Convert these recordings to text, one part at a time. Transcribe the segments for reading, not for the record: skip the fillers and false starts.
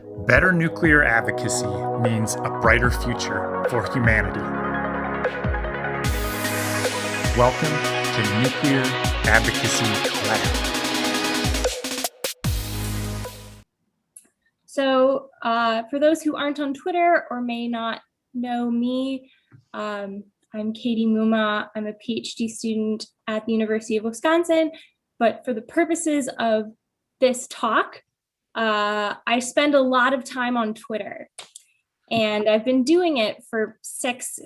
Better nuclear advocacy means a brighter future for humanity. Welcome to Nuclear Advocacy Lab. So for those who aren't on Twitter or may not know me, I'm Katie Mummah. I'm a PhD student at the University of Wisconsin, but for the purposes of this talk, I spend a lot of time on Twitter, and I've been doing it for 6,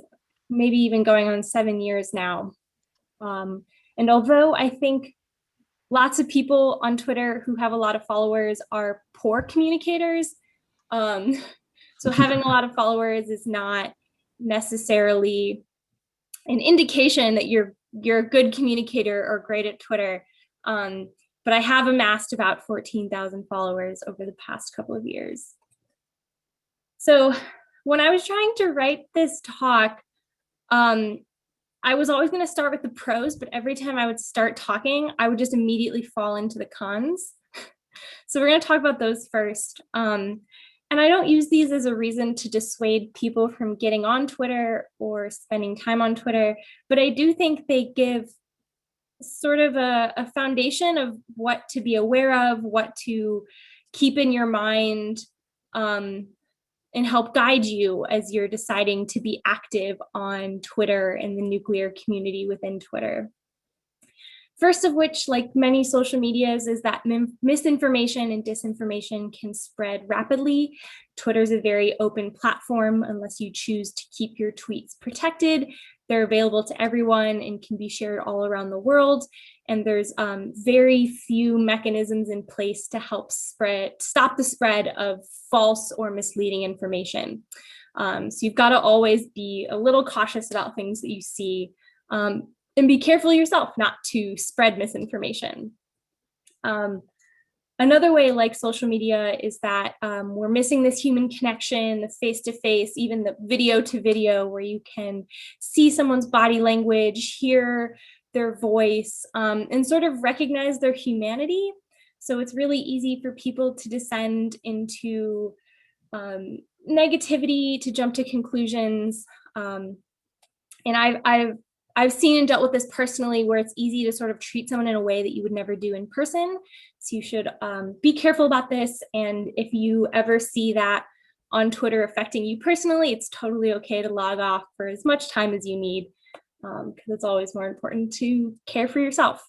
maybe even going on 7 years now. And although I think lots of people on Twitter who have a lot of followers are poor communicators, so having a lot of followers is not necessarily an indication that you're a good communicator or great at Twitter. But I have amassed about 14,000 followers over the past couple of years. So when I was trying to write this talk, I was always going to start with the pros, but every time I would start talking, I would just immediately fall into the cons. So we're going to talk about those first. And I don't use these as a reason to dissuade people from getting on Twitter or spending time on Twitter, but I do think they give sort of a foundation of what to be aware of, what to keep in your mind, and help guide you as you're deciding to be active on Twitter and the nuclear community within Twitter. First of which, like many social medias, is that misinformation and disinformation can spread rapidly. Twitter is a very open platform unless you choose to keep your tweets protected. They're available to everyone and can be shared all around the world. And there's very few mechanisms in place to help stop the spread of false or misleading information. So you've got to always be a little cautious about things that you see, and be careful yourself not to spread misinformation. Another way, like social media, is that we're missing this human connection, the face-to-face, even the video-to-video, where you can see someone's body language, hear their voice, and sort of recognize their humanity. So it's really easy for people to descend into negativity, to jump to conclusions. And I've seen and dealt with this personally, where it's easy to sort of treat someone in a way that you would never do in person. So you should be careful about this. And if you ever see that on Twitter affecting you personally, it's totally okay to log off for as much time as you need, because it's always more important to care for yourself.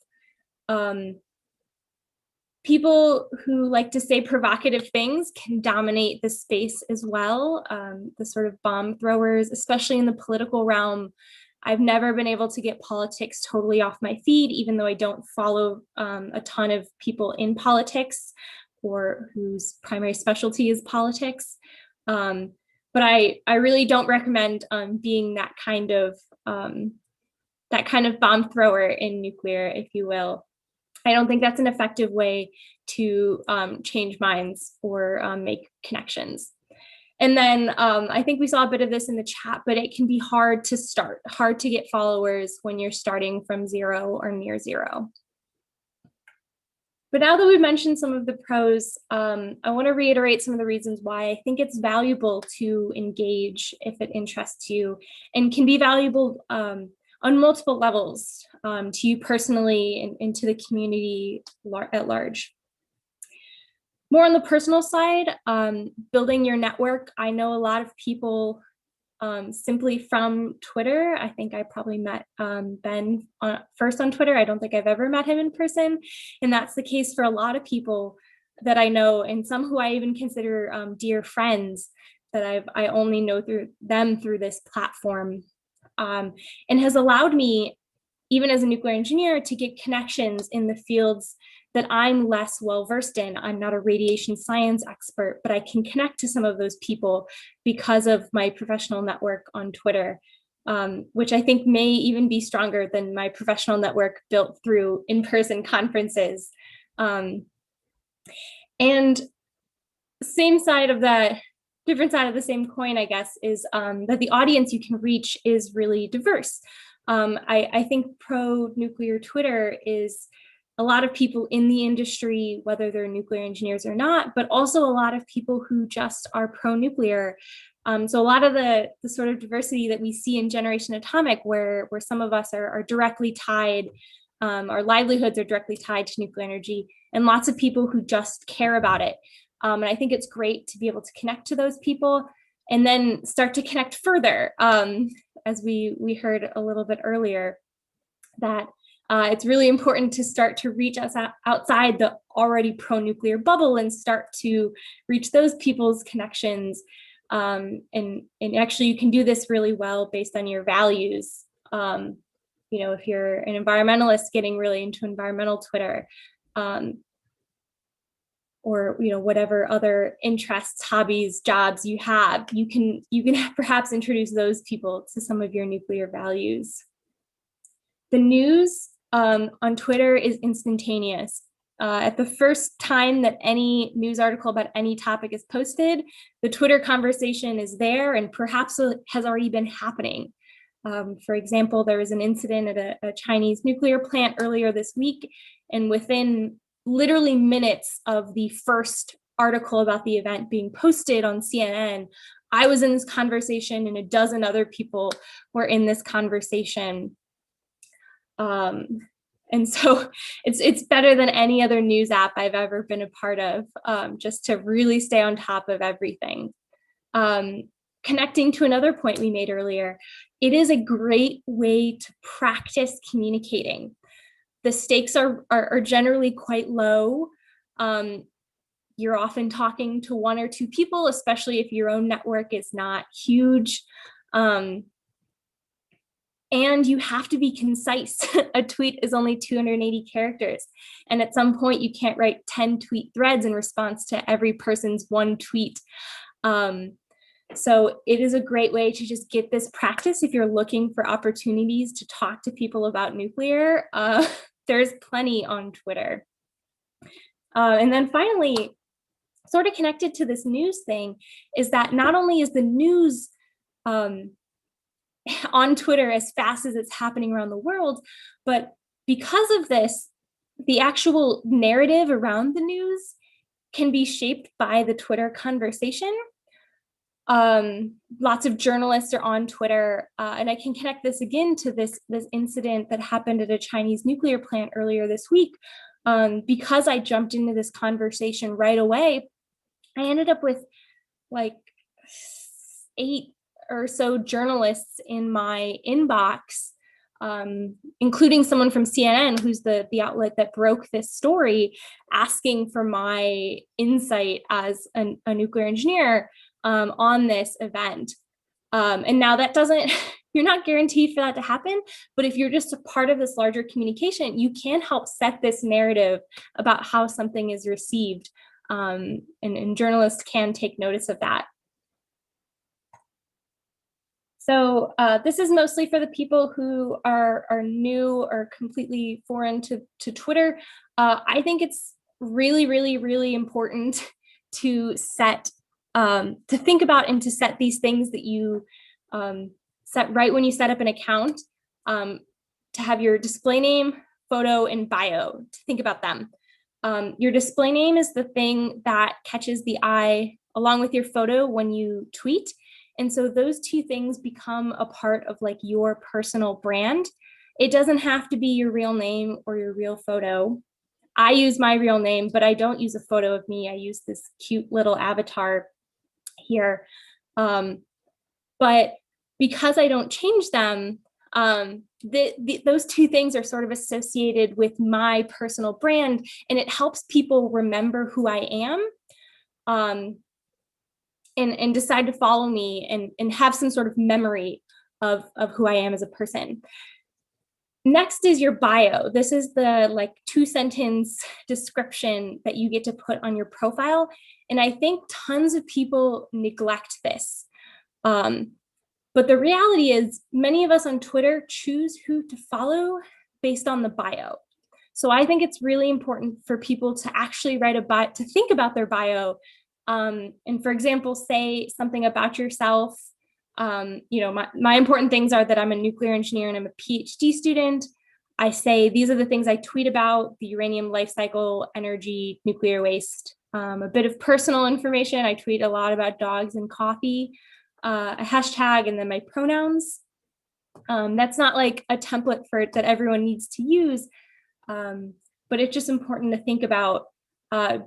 People who like to say provocative things can dominate the space as well. The sort of bomb throwers, especially in the political realm. I've never been able to get politics totally off my feed, even though I don't follow a ton of people in politics or whose primary specialty is politics. But I really don't recommend being that kind of bomb thrower in nuclear, if you will. I don't think that's an effective way to change minds or make connections. And then I think we saw a bit of this in the chat, but it can be hard to start, hard to get followers when you're starting from zero or near zero. But now that we've mentioned some of the pros, I want to reiterate some of the reasons why I think it's valuable to engage if it interests you, and can be valuable on multiple levels to you personally and to the community at large. More on the personal side, building your network. I know a lot of people simply from Twitter. I think I probably met Ben first on Twitter. I don't think I've ever met him in person. And that's the case for a lot of people that I know, and some who I even consider dear friends that I only know through this platform, and has allowed me, even as a nuclear engineer, to get connections in the fields that I'm less well versed in. I'm not a radiation science expert, but I can connect to some of those people because of my professional network on Twitter, which I think may even be stronger than my professional network built through in-person conferences. And different side of the same coin, I guess, is that the audience you can reach is really diverse. I think pro-nuclear Twitter is a lot of people in the industry, whether they're nuclear engineers or not, but also a lot of people who just are pro-nuclear. So a lot of the sort of diversity that we see in Generation Atomic, where some of us are directly tied, our livelihoods are directly tied to nuclear energy, and lots of people who just care about it. And I think it's great to be able to connect to those people and then start to connect further, as we heard a little bit earlier, that it's really important to start to reach us outside the already pro-nuclear bubble and start to reach those people's connections. And actually you can do this really well based on your values. You know, if you're an environmentalist getting really into environmental Twitter, or, you know, whatever other interests, hobbies, jobs you have, you can perhaps introduce those people to some of your nuclear values. The news on Twitter is instantaneous. At the first time that any news article about any topic is posted, the Twitter conversation is there and perhaps has already been happening. For example, there was an incident at a Chinese nuclear plant earlier this week, and within literally minutes of the first article about the event being posted on CNN, I was in this conversation and a dozen other people were in this conversation. And so it's better than any other news app I've ever been a part of, just to really stay on top of everything. Connecting to another point we made earlier, it is a great way to practice communicating. The stakes are generally quite low. You're often talking to one or two people, especially if your own network is not huge. And you have to be concise. A tweet is only 280 characters. And at some point you can't write 10 tweet threads in response to every person's one tweet. So it is a great way to just get this practice if you're looking for opportunities to talk to people about nuclear. There's plenty on Twitter. And then finally, sort of connected to this news thing, is that not only is the news on Twitter as fast as it's happening around the world, but because of this, the actual narrative around the news can be shaped by the Twitter conversation. Lots of journalists are on Twitter, and I can connect this again to this incident that happened at a Chinese nuclear plant earlier this week. Because I jumped into this conversation right away, I ended up with like 8 or so journalists in my inbox, including someone from CNN, who's the outlet that broke this story, asking for my insight as a nuclear engineer on this event. And now that doesn't, you're not guaranteed for that to happen, but if you're just a part of this larger communication, you can help set this narrative about how something is received. And journalists can take notice of that. So this is mostly for the people who are new or completely foreign to Twitter. I think it's really, really, really important to set, to think about and to set these things that you set right when you set up an account, to have your display name, photo, and bio, to think about them. Your display name is the thing that catches the eye along with your photo when you tweet. And so those two things become a part of like your personal brand. It doesn't have to be your real name or your real photo. I use my real name, but I don't use a photo of me. I use this cute little avatar here. But because I don't change them, those two things are sort of associated with my personal brand, and it helps people remember who I am. And decide to follow me and have some sort of memory of who I am as a person. Next is your bio. This is the like 2-sentence description that you get to put on your profile. And I think tons of people neglect this. But the reality is many of us on Twitter choose who to follow based on the bio. So I think it's really important for people to actually write a bio, to think about their bio. And for example, say something about yourself. You know, my important things are that I'm a nuclear engineer and I'm a PhD student. I say, these are the things I tweet about: the uranium life cycle, energy, nuclear waste, a bit of personal information. I tweet a lot about dogs and coffee, a hashtag, and then my pronouns. That's not like a template for it that everyone needs to use, but it's just important to think about.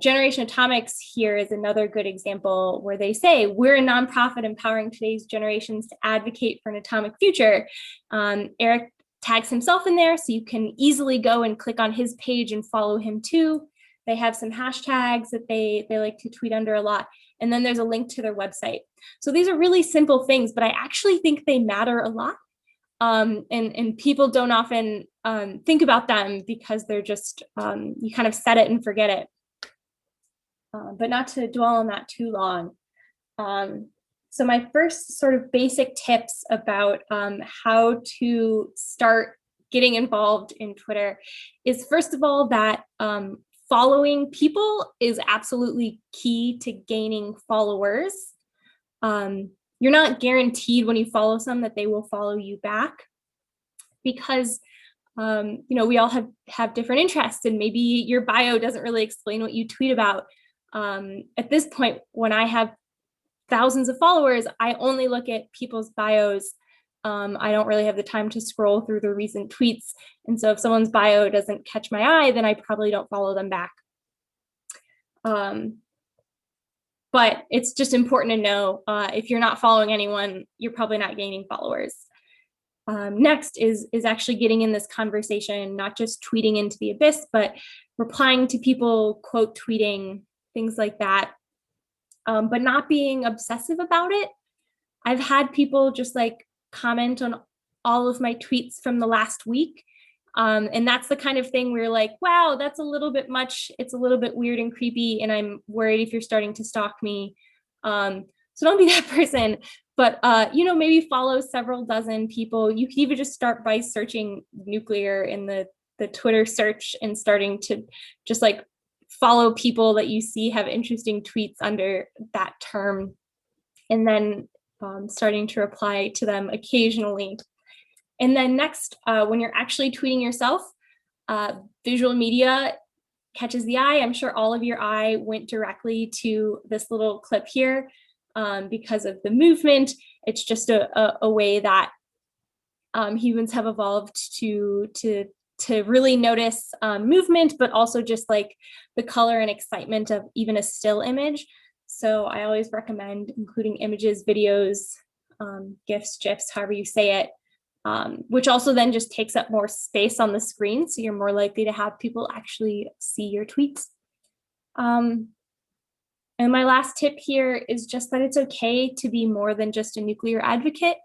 Generation Atomics here is another good example where they say, we're a nonprofit empowering today's generations to advocate for an atomic future. Eric tags himself in there, so you can easily go and click on his page and follow him too. They have some hashtags that they like to tweet under a lot. And then there's a link to their website. So these are really simple things, but I actually think they matter a lot. And people don't often think about them because they're just, you kind of set it and forget it. But not to dwell on that too long. So my first sort of basic tips about how to start getting involved in Twitter is, first of all, that following people is absolutely key to gaining followers. You're not guaranteed when you follow some that they will follow you back, because we all have different interests, and maybe your bio doesn't really explain what you tweet about. At this point, when I have thousands of followers, I only look at people's bios. I don't really have the time to scroll through the recent tweets. And so if someone's bio doesn't catch my eye, then I probably don't follow them back. But it's just important to know, if you're not following anyone, you're probably not gaining followers. Next is actually getting in this conversation, not just tweeting into the abyss, but replying to people, quote tweeting, things like that, but not being obsessive about it. I've had people just like comment on all of my tweets from the last week. And that's the kind of thing where you're like, wow, that's a little bit much. It's a little bit weird and creepy, and I'm worried if you're starting to stalk me. So don't be that person, but maybe follow several dozen people. You can even just start by searching nuclear in the Twitter search and starting to just like follow people that you see have interesting tweets under that term, and then starting to reply to them occasionally. And then next, when you're actually tweeting yourself, visual media catches the eye. I'm sure all of your eye went directly to this little clip here because of the movement. It's just a way that humans have evolved to really notice movement, but also just like the color and excitement of even a still image. So I always recommend including images, videos, GIFs, GIFs, however you say it, which also then just takes up more space on the screen. So you're more likely to have people actually see your tweets. And my last tip here is just that it's okay to be more than just a nuclear advocate.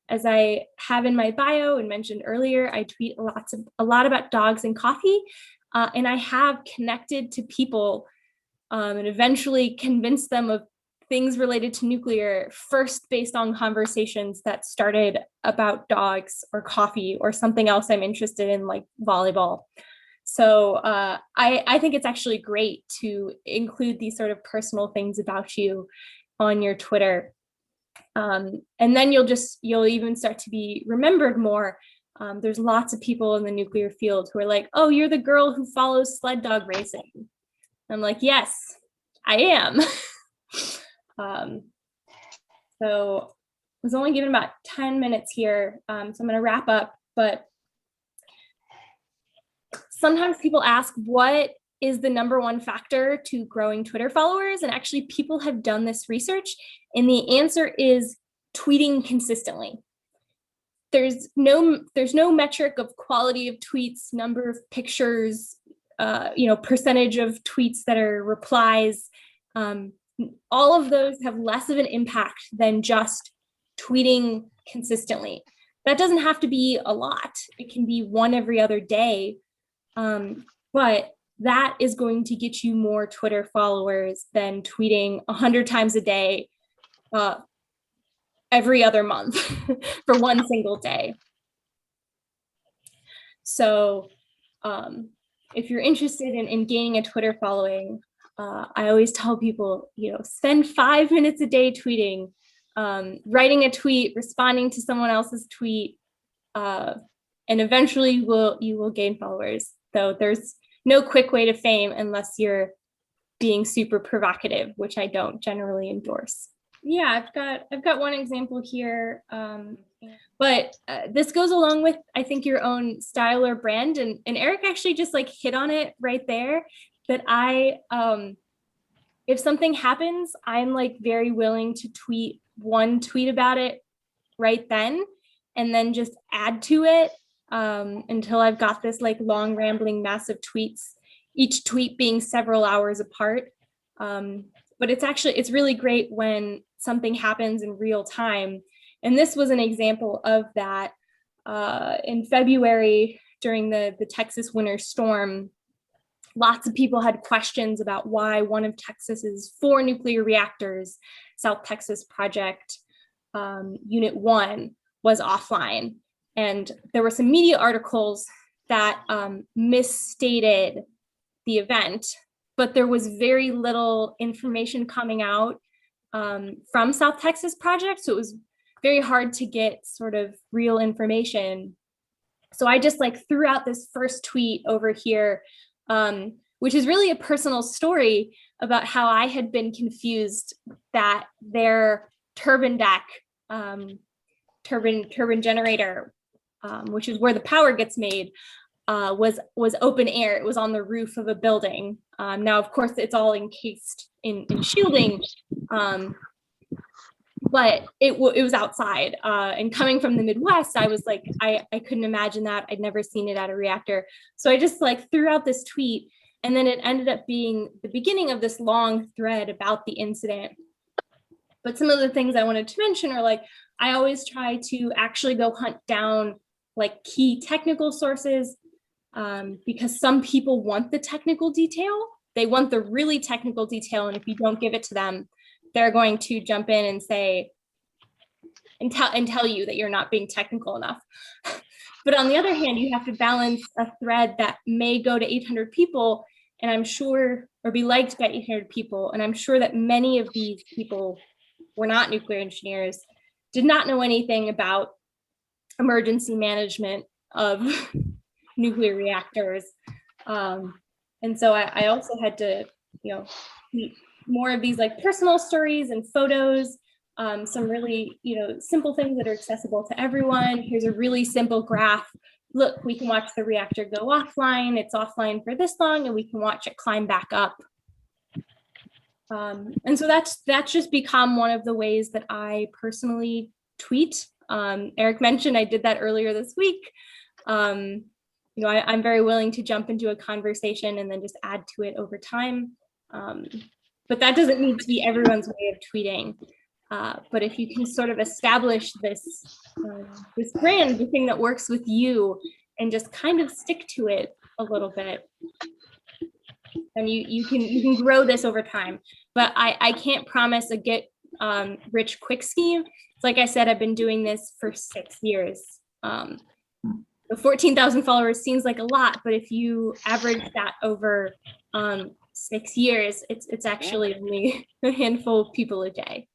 As I have in my bio and mentioned earlier, I tweet a lot about dogs and coffee, and I have connected to people and eventually convinced them of things related to nuclear, first based on conversations that started about dogs or coffee or something else I'm interested in, like volleyball. So I think it's actually great to include these sort of personal things about you on your Twitter. And then you'll even start to be remembered more. There's lots of people in the nuclear field who are like, oh, you're the girl who follows sled dog racing. I'm like, yes, I am. So I was only given about 10 minutes here, so I'm going to wrap up. But sometimes people ask, what is the #1 factor to growing Twitter followers? And actually, people have done this research, and the answer is tweeting consistently. There's no metric of quality of tweets, number of pictures, percentage of tweets that are replies. All of those have less of an impact than just tweeting consistently. That doesn't have to be a lot. It can be one every other day. But that is going to get you more Twitter followers than tweeting 100 times a day, every other month for one single day. So if you're interested in gaining a Twitter following, I always tell people, spend 5 minutes a day tweeting, writing a tweet, responding to someone else's tweet, and eventually you will gain followers. Though there's no quick way to fame unless you're being super provocative, which I don't generally endorse. Yeah, I've got one example here, but this goes along with, I think, your own style or brand, and Eric actually just like hit on it right there, that if something happens, I'm like very willing to tweet one tweet about it right then, and then just add to it until I've got this like long rambling mass of tweets, each tweet being several hours apart. But it's really great when something happens in real time. And this was an example of that. In February, during the Texas winter storm, lots of people had questions about why one of Texas's 4 nuclear reactors, South Texas Project Unit 1, was offline. And there were some media articles that misstated the event, but there was very little information coming out from South Texas Project. So it was very hard to get sort of real information. So I just like threw out this first tweet over here, which is really a personal story about how I had been confused that their turbine deck, turbine generator, which is where the power gets made, was open air. It was on the roof of a building. Now, of course, it's all encased in shielding, but it was outside. And coming from the Midwest, I was like, I couldn't imagine that. I'd never seen it at a reactor. So I just like threw out this tweet, and then it ended up being the beginning of this long thread about the incident. But some of the things I wanted to mention are like, I always try to actually go hunt down like key technical sources, because some people want the technical detail. They want the really technical detail. And if you don't give it to them, they're going to jump in and say, and tell you that you're not being technical enough. But on the other hand, you have to balance a thread that may go to 800 people, and I'm sure, or be liked by 800 people. And I'm sure that many of these people were not nuclear engineers, did not know anything about emergency management of nuclear reactors. And so I also had to, tweet more of these like personal stories and photos, some really, simple things that are accessible to everyone. Here's a really simple graph. Look, we can watch the reactor go offline. It's offline for this long, and we can watch it climb back up. And so that's just become one of the ways that I personally tweet. Eric mentioned I did that earlier this week. I'm very willing to jump into a conversation and then just add to it over time. But that doesn't need to be everyone's way of tweeting. But if you can sort of establish this brand, the thing that works with you, and just kind of stick to it a little bit, and you can grow this over time. But I can't promise a get rich quick scheme. Like I said, I've been doing this for 6 years. The 14,000 followers seems like a lot, but if you average that over 6 years, it's actually only a handful of people a day.